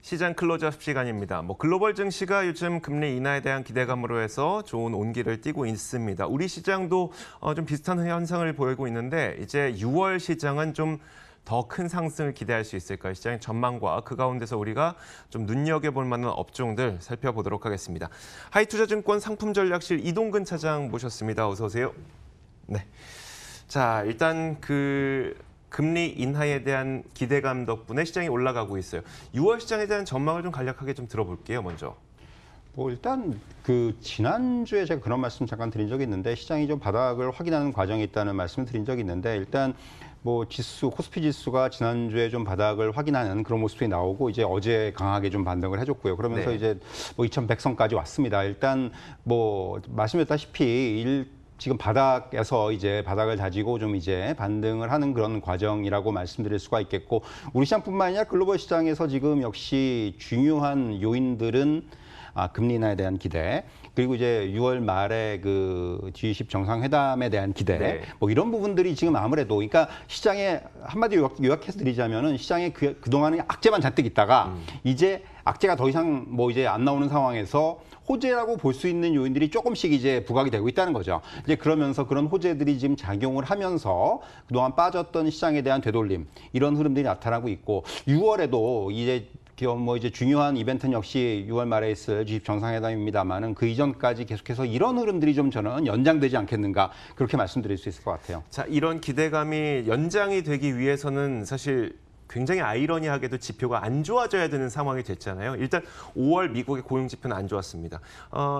시장 클로즈업 시간입니다. 글로벌 증시가 요즘 금리 인하에 대한 기대감으로 해서 좋은 온기를 띠고 있습니다. 우리 시장도 좀 비슷한 현상을 보이고 있는데 이제 6월 시장은 좀 더 큰 상승을 기대할 수 있을까요? 시장의 전망과 그 가운데서 우리가 좀 눈여겨볼 만한 업종들 살펴보도록 하겠습니다. 하이투자증권 상품전략실 이동근 차장 모셨습니다. 어서 오세요. 네. 자, 일단 금리 인하에 대한 기대감 덕분에 시장이 올라가고 있어요. 6월 시장에 대한 전망을 좀 간략하게 좀 들어볼게요, 먼저. 일단 지난주에 제가 그런 말씀 잠깐 드린 적이 있는데 시장이 좀 바닥을 확인하는 과정이 있다는 말씀을 드린 적이 있는데 일단 코스피 지수가 지난주에 좀 바닥을 확인하는 그런 모습이 나오고 이제 어제 강하게 좀 반등을 해줬고요. 그러면서 네. 이제 2100선까지 왔습니다. 일단 말씀드렸다시피 지금 바닥에서 이제 바닥을 다지고 좀 이제 반등을 하는 그런 과정이라고 말씀드릴 수가 있겠고 우리 시장뿐만 아니라 글로벌 시장에서 지금 역시 중요한 요인들은 금리 인하에 대한 기대 그리고 이제 6월 말에 G20 정상회담에 대한 기대 네. 이런 부분들이 지금 아무래도 그러니까 시장에 한마디로 요약해서 드리자면은 시장에 그동안은 악재만 잔뜩 있다가 이제 악재가 더 이상 이제 안 나오는 상황에서 호재라고 볼 수 있는 요인들이 조금씩 이제 부각이 되고 있다는 거죠. 이제 그러면서 그런 호재들이 지금 작용을 하면서 그동안 빠졌던 시장에 대한 되돌림 이런 흐름들이 나타나고 있고 6월에도 이제 중요한 이벤트는 역시 6월 말에 있을 G20 정상회담입니다만은 그 이전까지 계속해서 이런 흐름들이 좀 저는 연장되지 않겠는가 그렇게 말씀드릴 수 있을 것 같아요. 자, 이런 기대감이 연장이 되기 위해서는 사실 굉장히 아이러니하게도 지표가 안 좋아져야 되는 상황이 됐잖아요. 일단 5월 미국의 고용 지표는 안 좋았습니다.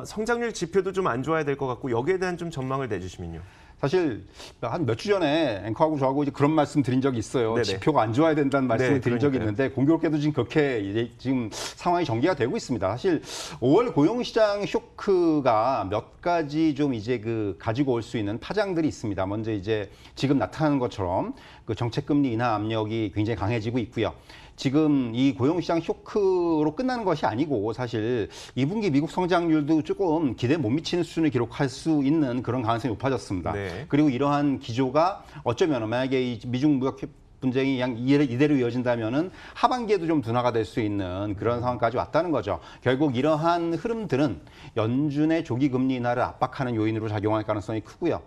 성장률 지표도 좀 안 좋아야 될 것 같고 여기에 대한 좀 전망을 내주시면요. 사실 한 몇 주 전에 앵커하고 저하고 이제 그런 말씀 드린 적이 있어요. 네네. 지표가 안 좋아야 된다는 말씀을 네, 드린 적이 있는데 공교롭게도 지금 그렇게 이제 지금 상황이 전개가 되고 있습니다. 사실 5월 고용시장 쇼크가 몇 가지 좀 이제 가지고 올 수 있는 파장들이 있습니다. 먼저 이제 지금 나타나는 것처럼 정책금리 인하 압력이 굉장히 강해지고 있고요. 지금 이 고용시장 쇼크로 끝나는 것이 아니고 사실 2분기 미국 성장률도 조금 기대에 못 미치는 수준을 기록할 수 있는 그런 가능성이 높아졌습니다. 네. 그리고 이러한 기조가 어쩌면 만약에 이 미중 무역 분쟁이 이대로 이어진다면은 하반기에도 좀 둔화가 될 수 있는 그런 상황까지 왔다는 거죠. 결국 이러한 흐름들은 연준의 조기 금리 인하를 압박하는 요인으로 작용할 가능성이 크고요.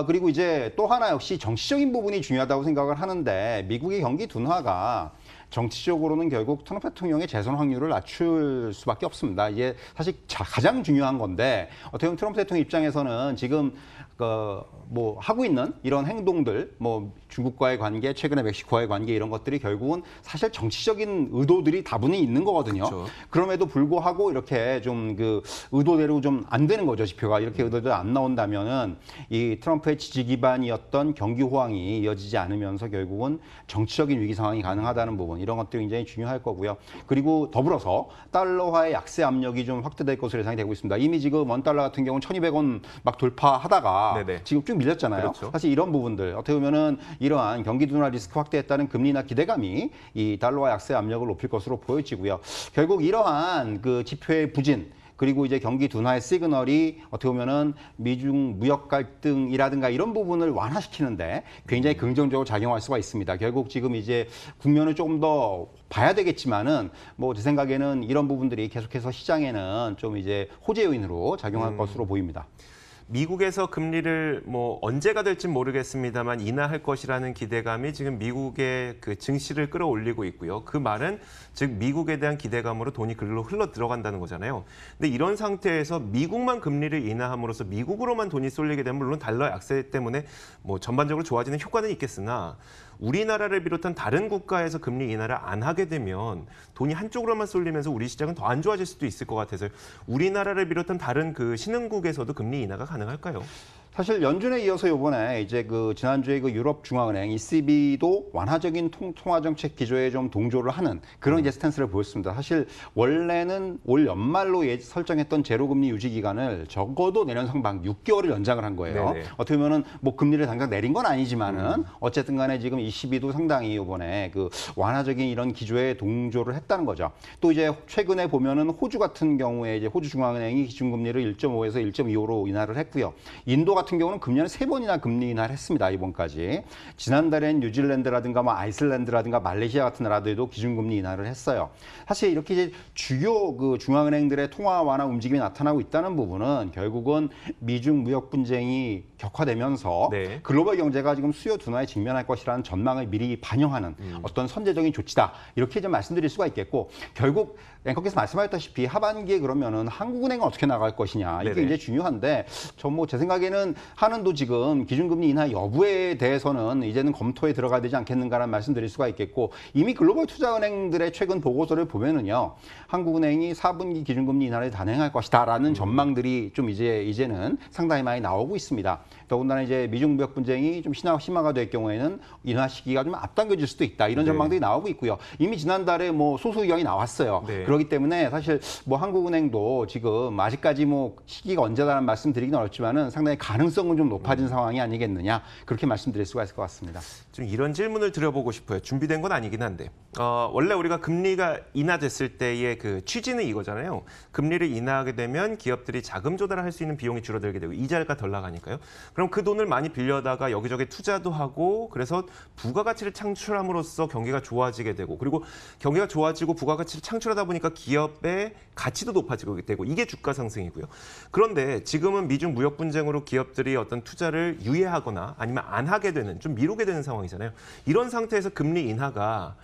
그리고 이제 또 하나 역시 정치적인 부분이 중요하다고 생각을 하는데 미국의 경기 둔화가 정치적으로는 결국 트럼프 대통령의 재선 확률을 낮출 수밖에 없습니다. 이게 사실 가장 중요한 건데 어떻게 보면 트럼프 대통령 입장에서는 지금 하고 있는 이런 행동들, 중국과의 관계, 최근에 멕시코와의 관계 이런 것들이 결국은 사실 정치적인 의도들이 다분히 있는 거거든요. 그렇죠. 그럼에도 불구하고 이렇게 좀 의도대로 좀 안 되는 거죠. 지표가 이렇게 의도대로 안 나온다면은 이 트럼프의 지지 기반이었던 경기 호황이 이어지지 않으면서 결국은 정치적인 위기 상황이 가능하다는 부분 이런 것들이 굉장히 중요할 거고요. 그리고 더불어서 달러화의 약세 압력이 좀 확대될 것으로 예상이 되고 있습니다. 이미 지금 원달러 같은 경우는 1,200원 막 돌파하다가 네네. 지금 쭉 밀렸잖아요. 그렇죠. 사실 이런 부분들 어떻게 보면은 이러한 경기 둔화 리스크 확대에 따른 금리나 기대감이 이 달러화 약세 압력을 높일 것으로 보여지고요. 결국 이러한 지표의 부진 그리고 이제 경기 둔화의 시그널이 어떻게 보면은 미중 무역 갈등이라든가 이런 부분을 완화시키는데 굉장히 긍정적으로 작용할 수가 있습니다. 결국 지금 이제 국면을 조금 더 봐야 되겠지만은 제 생각에는 이런 부분들이 계속해서 시장에는 좀 이제 호재 요인으로 작용할 것으로 보입니다. 미국에서 금리를 언제가 될지 모르겠습니다만 인하할 것이라는 기대감이 지금 미국의 증시를 끌어올리고 있고요. 그 말은 즉 미국에 대한 기대감으로 돈이 글로 흘러 들어간다는 거잖아요. 근데 이런 상태에서 미국만 금리를 인하함으로써 미국으로만 돈이 쏠리게 되면 물론 달러 약세 때문에 전반적으로 좋아지는 효과는 있겠으나 우리나라를 비롯한 다른 국가에서 금리 인하를 안 하게 되면 돈이 한쪽으로만 쏠리면서 우리 시장은 더 안 좋아질 수도 있을 것 같아서 우리나라를 비롯한 다른 신흥국에서도 금리 인하가 가능할까요? 사실 연준에 이어서 이번에 이제 지난주에 유럽 중앙은행 ECB도 완화적인 통화 정책 기조에 좀 동조를 하는 그런 이제 스탠스를 보였습니다. 사실 원래는 올 연말로 설정했던 제로 금리 유지 기간을 적어도 내년 상반 6개월을 연장을 한 거예요. 네네. 어떻게 보면은 금리를 당장 내린 건 아니지만은 어쨌든 간에 지금 ECB도 상당히 이번에 완화적인 이런 기조에 동조를 했다는 거죠. 또 이제 최근에 보면은 호주 같은 경우에 이제 호주 중앙은행이 기준금리를 1.5에서 1.25로 인하를 했고요. 인도 같은 같은 경우는 금년에 3번이나 금리 인하를 했습니다. 이번까지. 지난달엔 뉴질랜드라든가 뭐 아이슬란드라든가 말레이시아 같은 나라들도 기준금리 인하를 했어요. 사실 이렇게 이제 주요 그 중앙은행들의 통화 완화 움직임이 나타나고 있다는 부분은 결국은 미중 무역 분쟁이 격화되면서 네. 글로벌 경제가 지금 수요 둔화에 직면할 것이라는 전망을 미리 반영하는 어떤 선제적인 조치다. 이렇게 좀 말씀드릴 수가 있겠고, 결국 앵커께서 말씀하셨다시피 하반기에 그러면은 한국은행은 어떻게 나갈 것이냐, 이게 네네. 이제 중요한데, 제 생각에는 한은도 지금 기준금리 인하 여부에 대해서는 이제는 검토에 들어가야 되지 않겠는가라는 말씀드릴 수가 있겠고, 이미 글로벌 투자은행들의 최근 보고서를 보면은요, 한국은행이 4분기 기준금리 인하를 단행할 것이다라는 전망들이 좀 이제는 상당히 많이 나오고 있습니다. 더군다나 이제 미중 무역 분쟁이 좀 심화가 될 경우에는 인하 시기가 좀 앞당겨질 수도 있다, 이런 네. 전망들이 나오고 있고요. 이미 지난달에 뭐 소수 의견이 나왔어요. 네. 그렇기 때문에 사실 뭐 한국은행도 지금 아직까지 뭐 시기가 언제다라는 말씀드리기는 어렵지만은 상당히 가능성은 좀 높아진 상황이 아니겠느냐, 그렇게 말씀드릴 수가 있을 것 같습니다. 좀 이런 질문을 드려보고 싶어요. 준비된 건 아니긴 한데 원래 우리가 금리가 인하됐을 때의 그 취지는 이거잖아요. 금리를 인하하게 되면 기업들이 자금 조달을 할 수 있는 비용이 줄어들게 되고 이자가 덜 나가니까요. 그럼 그 돈을 많이 빌려다가 여기저기 투자도 하고, 그래서 부가가치를 창출함으로써 경기가 좋아지게 되고, 그리고 경기가 좋아지고 부가가치를 창출하다 보니까 기업의 가치도 높아지게 되고, 이게 주가 상승이고요. 그런데 지금은 미중 무역 분쟁으로 기업들이 어떤 투자를 유예하거나 아니면 안 하게 되는, 좀 미루게 되는 상황이잖아요. 이런 상태에서 금리 인하가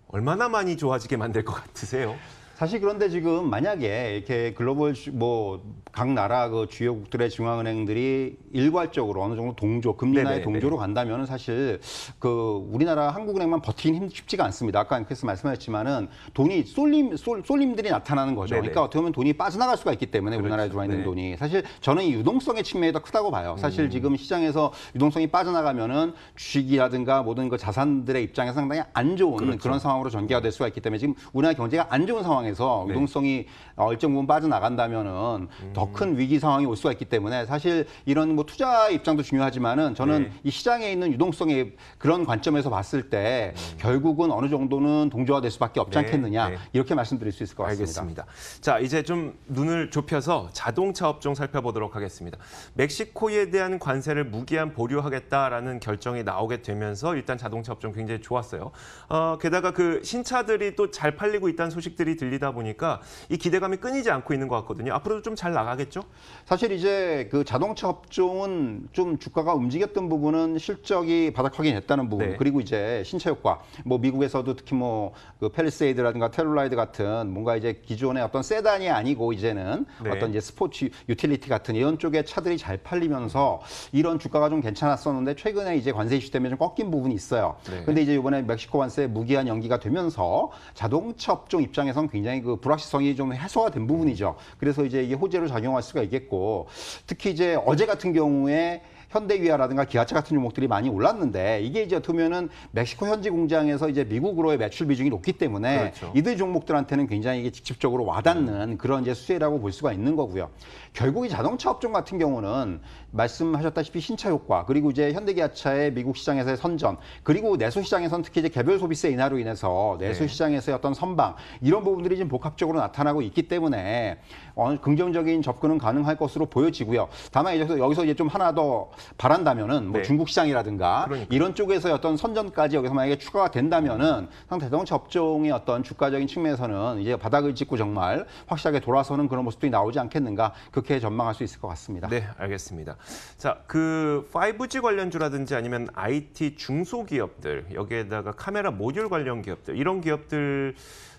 얼마나 많이 좋아지게 만들 것 같으세요? 사실 그런데 지금 만약에 이렇게 글로벌 각 나라 그 주요국들의 중앙은행들이 일괄적으로 어느 정도 금리 인하의 동조로 간다면 사실 그 우리나라 한국은행만 버티긴 쉽지가 않습니다. 아까 그래서 말씀하셨지만은 돈이 쏠림들이 나타나는 거죠. 네네. 그러니까 어떻게 보면 돈이 빠져나갈 수가 있기 때문에 우리나라에 들어와 있는 돈이, 사실 저는 이 유동성의 측면이 더 크다고 봐요. 사실 지금 시장에서 유동성이 빠져나가면은 주식이라든가 모든 그 자산들의 입장에서 상당히 안 좋은 그런 상황으로 전개가 될 수가 있기 때문에 지금 우리나라 경제가 안 좋은 상황에서 유동성이 일정 부분 빠져나간다면은 더 큰 위기 상황이 올 수가 있기 때문에 사실 이런 뭐 투자 입장도 중요하지만은 저는 이 시장에 있는 유동성의 그런 관점에서 봤을 때 결국은 어느 정도는 동조화될 수밖에 없지 않겠느냐, 이렇게 말씀드릴 수 있을 것 같습니다. 알겠습니다. 자, 이제 좀 눈을 좁혀서 자동차 업종 살펴보도록 하겠습니다. 멕시코에 대한 관세를 무기한 보류하겠다라는 결정이 나오게 되면서 일단 자동차 업종 굉장히 좋았어요. 게다가 그 신차들이 또 잘 팔리고 있다는 소식들이 들리다 보니까 이 기대감이 끊이지 않고 있는 것 같거든요. 앞으로도 좀 잘 나가겠죠? 사실 이제 그 자동차 업종은 좀 주가가 움직였던 부분은 실적이 바닥 확인했다는 부분, 그리고 이제 신차 효과, 뭐 미국에서도 특히 뭐 그 팰리세이드라든가 테룰라이드 같은 뭔가 이제 기존의 어떤 세단이 아니고 이제는 어떤 이제 스포츠 유틸리티 같은 이런 쪽의 차들이 잘 팔리면서 이런 주가가 좀 괜찮았었는데 최근에 이제 관세 이슈 때문에 좀 꺾인 부분이 있어요. 근데 이제 이번에 멕시코 관세 무기한 연기가 되면서 자동차 업종 입장에서는 굉장히 그 불확실성이 좀 해소가 된 부분이죠. 그래서 이제 이게 호재로 작용할 수가 있겠고, 특히 이제 어제 같은 경우에 현대기아라든가 기아차 같은 종목들이 많이 올랐는데, 이게 이제 어떻게 보면은 멕시코 현지 공장에서 이제 미국으로의 매출 비중이 높기 때문에 이들 종목들한테는 굉장히 이게 직접적으로 와닿는 그런 이제 수혜라고 볼 수가 있는 거고요. 결국 이 자동차 업종 같은 경우는 말씀하셨다시피 신차 효과, 그리고 이제 현대기아차의 미국 시장에서의 선전, 그리고 내수 시장에서는 특히 이제 개별 소비세 인하로 인해서 내수 시장에서의 어떤 선방, 이런 부분들이 지금 복합적으로 나타나고 있기 때문에 긍정적인 접근은 가능할 것으로 보여지고요. 다만 여기서 이제 좀 하나 더 바란다면은 뭐 중국 시장이라든가 이런 쪽에서의 어떤 선전까지 여기서 만약에 추가가 된다면은 상대 자동차 업종의 어떤 주가적인 측면에서는 이제 바닥을 짚고 정말 확실하게 돌아서는 그런 모습들이 나오지 않겠는가, 그렇게 전망할 수 있을 것 같습니다. 네, 알겠습니다. 자, 그 5G 관련주라든지 아니면 IT 중소기업들, 여기에다가 카메라 모듈 관련 기업들, 이런 기업들이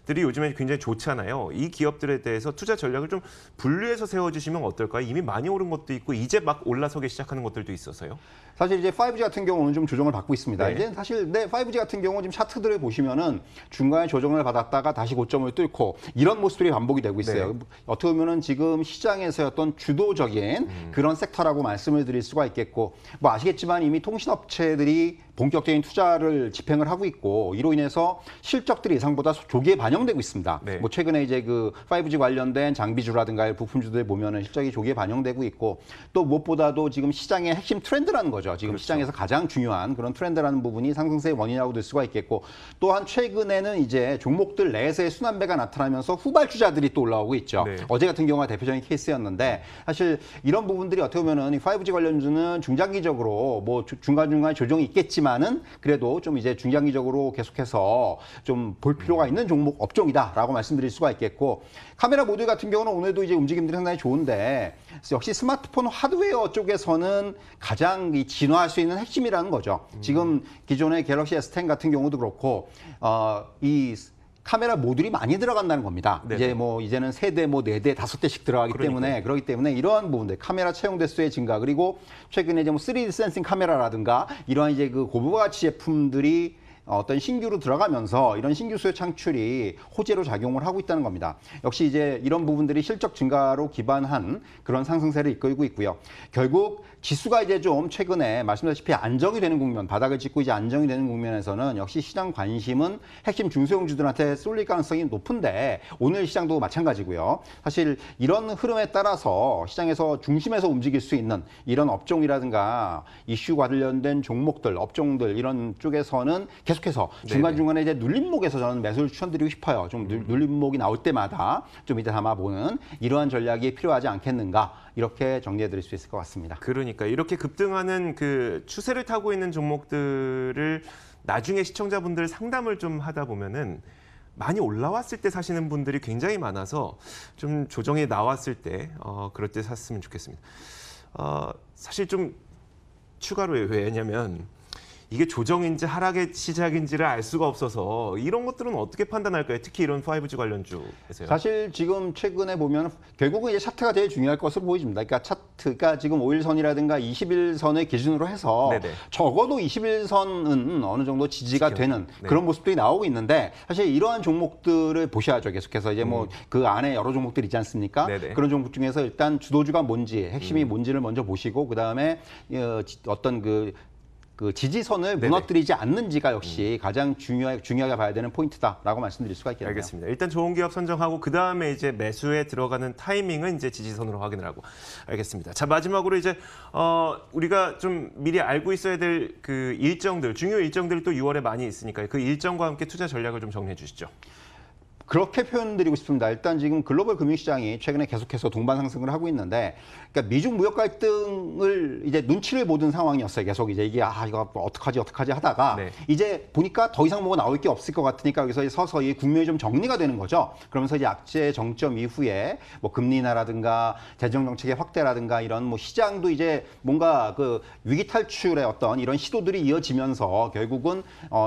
요즘에 굉장히 좋잖아요. 이 기업들에 대해서 투자 전략을 좀 분류해서 세워주시면 어떨까요? 이미 많이 오른 것도 있고 이제 막 올라서기 시작하는 것들도 있어서요. 사실 이제 5G 같은 경우는 좀 조정을 받고 있습니다. 이제 사실 5G 같은 경우 지금 차트들을 보시면은 중간에 조정을 받았다가 다시 고점을 뚫고 이런 모습들이 반복이 되고 있어요. 어떻게 보면은 지금 시장에서의 어떤 주도적인 그런 섹터라고 말씀을 드릴 수가 있겠고, 뭐 아시겠지만 이미 통신업체들이 본격적인 투자를 집행을 하고 있고, 이로 인해서 실적들이 예상보다 조기에 반영 반영되고 있습니다. 네. 뭐 최근에 이제 그 5G 관련된 장비주라든가 부품주들 보면은 실적이 조기에 반영되고 있고 또 무엇보다도 지금 시장의 핵심 트렌드라는 거죠. 지금 그렇죠. 시장에서 가장 중요한 그런 트렌드라는 부분이 상승세의 원인이라고 들 수가 있겠고 또한 최근에는 이제 종목들 내에서의 순환매가 나타나면서 후발주자들이 또 올라오고 있죠. 네. 어제 같은 경우가 대표적인 케이스였는데 사실 이런 부분들이 어떻게 보면은 이 5G 관련주는 중장기적으로 뭐 중간중간 조정이 있겠지만은 그래도 좀 이제 중장기적으로 계속해서 좀 볼 필요가 있는 종목 업종이다라고 말씀드릴 수가 있겠고 카메라 모듈 같은 경우는 오늘도 이제 움직임들이 상당히 좋은데 역시 스마트폰 하드웨어 쪽에서는 가장 이 진화할 수 있는 핵심이라는 거죠. 지금 기존의 갤럭시 S10 같은 경우도 그렇고 이 카메라 모듈이 많이 들어간다는 겁니다. 네네. 이제 뭐 이제는 3대, 뭐 4대, 5대씩 들어가기 때문에 그렇기 때문에 이러한 부분들 카메라 채용 대수의 증가 그리고 최근에 이제 뭐 3D 센싱 카메라라든가 이러한 이제 그 고부가 가치 제품들이 어떤 신규로 들어가면서 이런 신규 수요 창출이 호재로 작용을 하고 있다는 겁니다. 역시 이제 이런 부분들이 실적 증가로 기반한 그런 상승세를 이끌고 있고요. 결국 지수가 이제 좀 최근에 말씀드렸다시피 안정이 되는 국면, 바닥을 짚고 이제 안정이 되는 국면에서는 역시 시장 관심은 핵심 중소형주들한테 쏠릴 가능성이 높은데 오늘 시장도 마찬가지고요. 사실 이런 흐름에 따라서 시장에서 중심에서 움직일 수 있는 이런 업종이라든가 이슈 관련된 종목들, 업종들 이런 쪽에서는 계속해서 중간중간에 이제 눌림목에서 저는 매수를 추천드리고 싶어요. 좀 눌림목이 나올 때마다 좀 이제 담아보는 이러한 전략이 필요하지 않겠는가 이렇게 정리해드릴 수 있을 것 같습니다. 그러니까 이렇게 급등하는 그 추세를 타고 있는 종목들을 나중에 시청자분들 상담을 좀 하다 보면은 많이 올라왔을 때 사시는 분들이 굉장히 많아서 좀 조정이 나왔을 때 그럴 때 샀으면 좋겠습니다. 사실 좀 추가로 왜냐면 이게 조정인지 하락의 시작인지를 알 수가 없어서 이런 것들은 어떻게 판단할까요? 특히 이런 5G 관련주에서요. 사실 지금 최근에 보면 결국은 이제 차트가 제일 중요할 것으로 보여집니다. 그러니까 차트가 지금 5일선이라든가 21선을 기준으로 해서 네네. 적어도 21선은 어느 정도 지지가 되는 네. 그런 모습들이 나오고 있는데 사실 이러한 종목들을 보셔야죠. 계속해서 이제 뭐 그 안에 여러 종목들이 있지 않습니까? 네네. 그런 종목 중에서 일단 주도주가 뭔지, 핵심이 뭔지를 먼저 보시고 그다음에 어떤 그 지지선을 네네. 무너뜨리지 않는지가 역시 가장 중요하게 봐야 되는 포인트다라고 말씀드릴 수가 있겠네요. 알겠습니다. 일단 좋은 기업 선정하고 그 다음에 이제 매수에 들어가는 타이밍은 이제 지지선으로 확인을 하고 알겠습니다. 자 마지막으로 이제 우리가 좀 미리 알고 있어야 될 그 일정들 중요 일정들이 또 6월에 많이 있으니까요. 그 일정과 함께 투자 전략을 좀 정리해 주시죠. 그렇게 표현드리고 싶습니다. 일단 지금 글로벌 금융시장이 최근에 계속해서 동반 상승을 하고 있는데, 그러니까 미중 무역 갈등을 이제 눈치를 보던 상황이었어요. 계속 이제 이게 이거 어떡하지 하다가 네. 이제 보니까 더 이상 뭐가 나올 게 없을 것 같으니까 여기서 서서히 국면이 좀 정리가 되는 거죠. 그러면서 이제 악재 정점 이후에 뭐 금리 인하라든가 재정 정책의 확대라든가 이런 뭐 시장도 이제 뭔가 그 위기 탈출의 어떤 이런 시도들이 이어지면서 결국은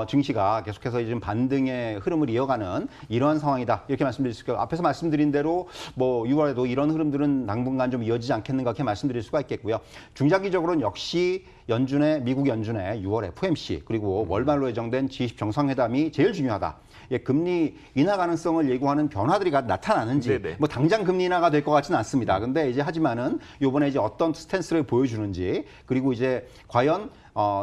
증시가 계속해서 지금 반등의 흐름을 이어가는 이러한 상황이다. 이렇게 말씀드릴 수 있고 앞에서 말씀드린 대로 뭐 6월에도 이런 흐름들은 당분간 좀 이어지지 않겠는가 이렇게 말씀드릴 수가 있겠고요. 중장기적으로는 역시 미국 연준의 6월 FOMC 그리고 월말로 예정된 G20 정상회담이 제일 중요하다. 금리 인하 가능성을 예고하는 변화들이 나타나는지 네네. 뭐 당장 금리 인하가 될 것 같지는 않습니다. 근데 이제 하지만은 이번에 이제 어떤 스탠스를 보여주는지 그리고 이제 과연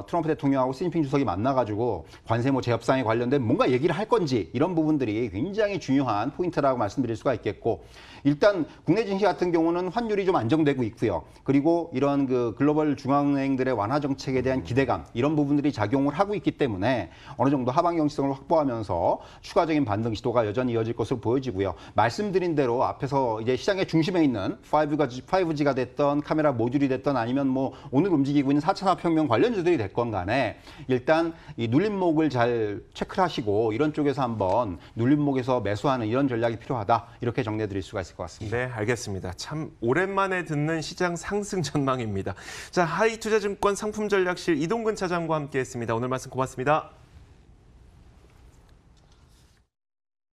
트럼프 대통령하고 시진핑 주석이 만나가지고 관세 뭐 재협상에 관련된 뭔가 얘기를 할 건지 이런 부분들이 굉장히 중요한 포인트라고 말씀드릴 수가 있겠고 일단 국내 증시 같은 경우는 환율이 좀 안정되고 있고요. 그리고 이런 그 글로벌 중앙은행들의 완화 정책에 대한 기대감 이런 부분들이 작용을 하고 있기 때문에 어느 정도 하방 경직성을 확보하면서 추가적인 반등 시도가 여전히 이어질 것으로 보여지고요. 말씀드린 대로 앞에서 이제 시장의 중심에 있는 5G가 됐던 카메라 모듈이 됐던 아니면 뭐 오늘 움직이고 있는 4차 산업혁명 관련주들이 됐건 간에 일단 이 눌림목을 잘 체크를 하시고 이런 쪽에서 한번 눌림목에서 매수하는 이런 전략이 필요하다. 이렇게 정리해드릴 수가 있을 것 같습니다. 네, 알겠습니다. 참 오랜만에 듣는 시장 상승 전망입니다. 자, 하이투자증권 상품전략실 이동근 차장과 함께했습니다. 오늘 말씀 고맙습니다.